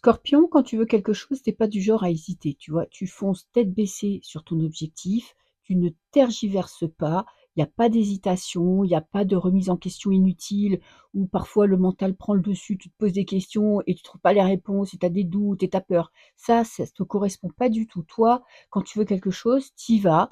Scorpion, quand tu veux quelque chose, tu pas du genre à hésiter, tu vois? Tu fonces tête baissée sur ton objectif, tu ne tergiverses pas, il y a pas d'hésitation, il y a pas de remise en question inutile où parfois le mental prend le dessus, tu te poses des questions et tu trouves pas les réponses et tu as des doutes et tu as peur. Ça te correspond pas du tout. Toi, quand tu veux quelque chose, tu y vas,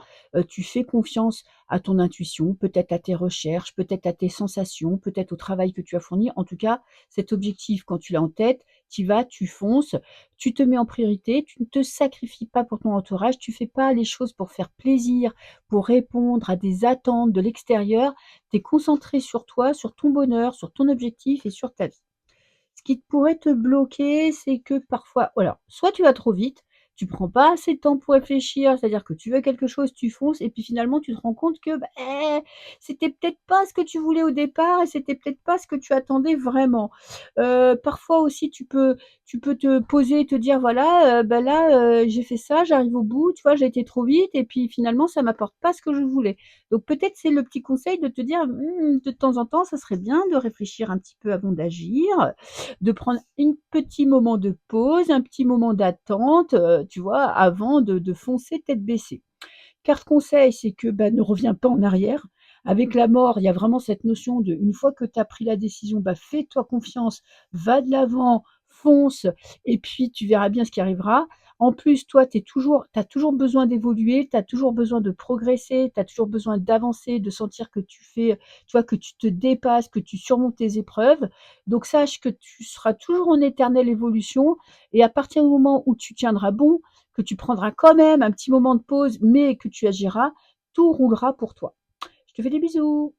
tu fais confiance à ton intuition, peut-être à tes recherches, peut-être à tes sensations, peut-être au travail que tu as fourni. En tout cas, cet objectif, quand tu l'as en tête, tu y vas, tu fonces, tu te mets en priorité, tu ne te sacrifies pas pour ton entourage, tu fais pas les choses pour faire plaisir, pour répondre à des attentes de l'extérieur. Tu es concentré sur toi, sur ton bonheur, sur ton objectif et sur ta vie. Ce qui pourrait te bloquer, c'est que parfois voilà, soit tu vas trop vite, tu prends pas assez de temps pour réfléchir, c'est-à-dire que tu veux quelque chose, tu fonces et puis finalement tu te rends compte que, c'était peut-être pas ce que tu voulais au départ et c'était peut-être pas ce que tu attendais vraiment. Parfois aussi tu peux te poser et te dire: «Voilà, là, j'ai fait ça, j'arrive au bout, tu vois, j'ai été trop vite et puis finalement ça m'apporte pas ce que je voulais». Donc peut-être c'est le petit conseil de te dire: de temps en temps, ça serait bien de réfléchir un petit peu avant d'agir, de prendre un petit moment de pause, un petit moment d'attente, tu vois? Avant de foncer tête baissée. Carte conseil, c'est que, bah, ne reviens pas en arrière. Avec la mort, il y a vraiment cette notion de une fois que tu as pris la décision, bah, fais-toi confiance, va de l'avant, fonce et puis tu verras bien ce qui arrivera. En plus, toi, tu as toujours besoin d'évoluer, tu as toujours besoin de progresser, tu as toujours besoin d'avancer, de sentir que tu fais, tu vois, que tu te dépasses, que tu surmontes tes épreuves. Donc sache que tu seras toujours en éternelle évolution et à partir du moment où tu tiendras bon, que tu prendras quand même un petit moment de pause, mais que tu agiras, tout roulera pour toi. Je te fais des bisous.